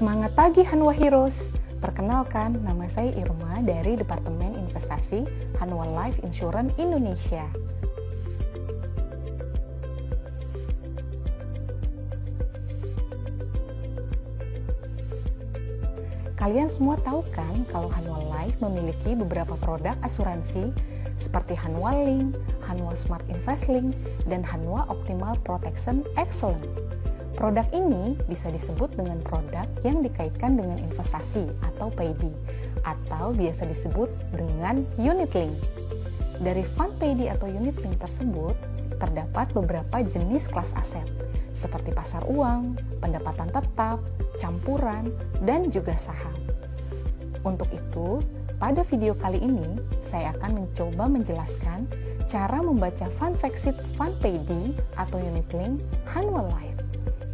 Semangat pagi Hanwha Heroes! Perkenalkan, nama saya Irma dari Departemen Investasi Hanwha Life Insurance Indonesia. Kalian semua tahu kan kalau Hanwha Life memiliki beberapa produk asuransi seperti Hanwha Link, Hanwha Smart Invest Link, dan Hanwha Optimal Protection Excellent. Produk ini bisa disebut dengan produk yang dikaitkan dengan investasi atau PAYD, atau biasa disebut dengan Unit Link. Dari fund PAYD atau Unit Link tersebut, terdapat beberapa jenis kelas aset, seperti pasar uang, pendapatan tetap, campuran, dan juga saham. Untuk itu, pada video kali ini, saya akan mencoba menjelaskan cara membaca Fund Fact Sheet Fund PAYD atau Unit Link Hanwha Life.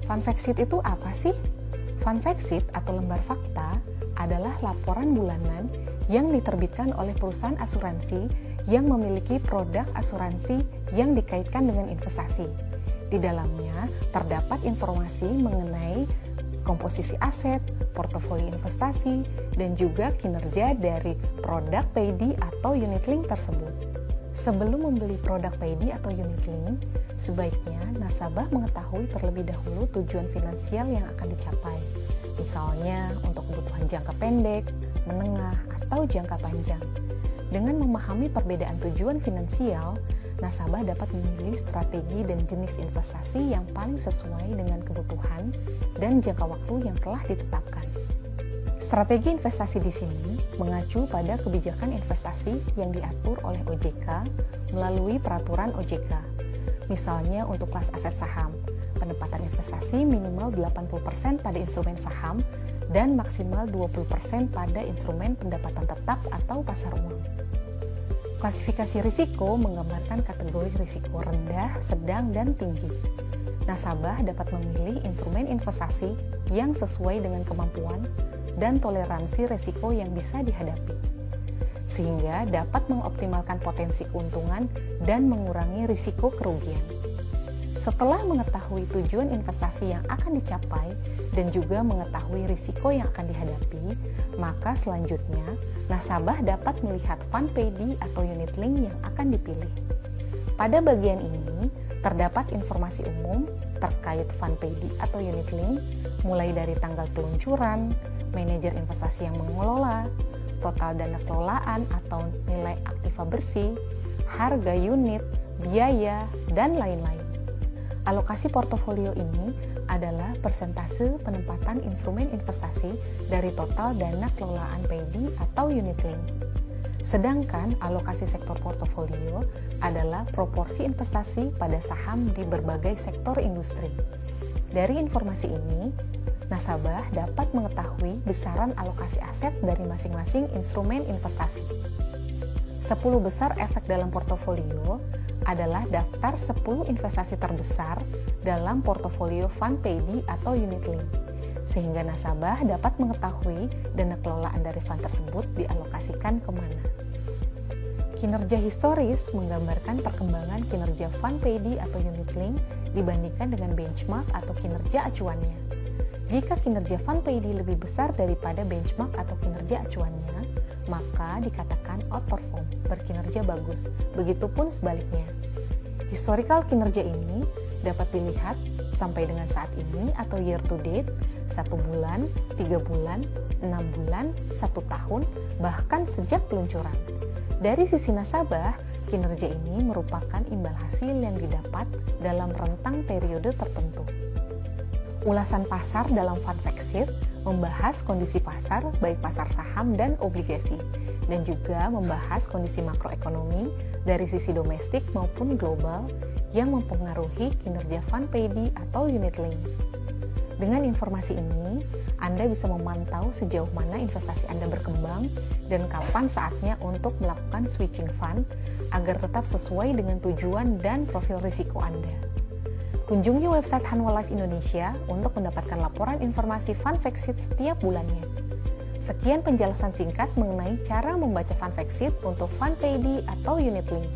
Fund Fact Sheet itu apa sih? Fund Fact Sheet atau lembar fakta adalah laporan bulanan yang diterbitkan oleh perusahaan asuransi yang memiliki produk asuransi yang dikaitkan dengan investasi. Di dalamnya terdapat informasi mengenai komposisi aset, portofolio investasi, dan juga kinerja dari produk PAYD atau Unit Link tersebut. Sebelum membeli produk PAYD atau Unit Link, sebaiknya nasabah mengetahui terlebih dahulu tujuan finansial yang akan dicapai. Misalnya untuk kebutuhan jangka pendek, menengah, atau jangka panjang. Dengan memahami perbedaan tujuan finansial, nasabah dapat memilih strategi dan jenis investasi yang paling sesuai dengan kebutuhan dan jangka waktu yang telah ditetapkan. Strategi investasi di sini mengacu pada kebijakan investasi yang diatur oleh OJK melalui peraturan OJK. Misalnya untuk kelas aset saham, penempatan investasi minimal 80% pada instrumen saham dan maksimal 20% pada instrumen pendapatan tetap atau pasar uang. Klasifikasi risiko menggambarkan kategori risiko rendah, sedang, dan tinggi. Nasabah dapat memilih instrumen investasi yang sesuai dengan kemampuan dan toleransi risiko yang bisa dihadapi, sehingga dapat mengoptimalkan potensi keuntungan dan mengurangi risiko kerugian. Setelah mengetahui tujuan investasi yang akan dicapai dan juga mengetahui risiko yang akan dihadapi, maka selanjutnya nasabah dapat melihat fund PAYD atau Unit Link yang akan dipilih. Pada bagian ini terdapat informasi umum terkait fund PAYD atau Unit Link, mulai dari tanggal peluncuran, manajer investasi yang mengelola, total dana kelolaan atau nilai aktiva bersih, harga unit, biaya, dan lain-lain. Alokasi portofolio ini adalah persentase penempatan instrumen investasi dari total dana kelolaan PAYD atau Unit Link. Sedangkan alokasi sektor portofolio adalah proporsi investasi pada saham di berbagai sektor industri. Dari informasi ini, nasabah dapat mengetahui besaran alokasi aset dari masing-masing instrumen investasi. 10 besar efek dalam portofolio adalah daftar 10 investasi terbesar dalam portofolio fund PAYD atau Unit Link, sehingga nasabah dapat mengetahui dana kelolaan dari fund tersebut dialokasikan kemana. Kinerja historis menggambarkan perkembangan kinerja fund PAYD atau Unit Link dibandingkan dengan benchmark atau kinerja acuannya. Jika kinerja fund PAYD lebih besar daripada benchmark atau kinerja acuannya, maka dikatakan outperform, berkinerja bagus. Begitupun sebaliknya. Historical kinerja ini dapat dilihat sampai dengan saat ini atau year to date, 1 bulan, 3 bulan, 6 bulan, 1 tahun, bahkan sejak peluncuran. Dari sisi nasabah, kinerja ini merupakan imbal hasil yang didapat dalam rentang periode tertentu. Ulasan pasar dalam Fund Fact Sheet membahas kondisi pasar, baik pasar saham dan obligasi, dan juga membahas kondisi makroekonomi dari sisi domestik maupun global yang mempengaruhi kinerja fund PAYD atau Unit Link. Dengan informasi ini, Anda bisa memantau sejauh mana investasi Anda berkembang dan kapan saatnya untuk melakukan switching fund agar tetap sesuai dengan tujuan dan profil risiko Anda. Kunjungi website Hanwha Life Indonesia untuk mendapatkan laporan informasi Fund Fact Sheet setiap bulannya. Sekian penjelasan singkat mengenai cara membaca Fund Fact Sheet untuk Fund PAYD atau Unit Link.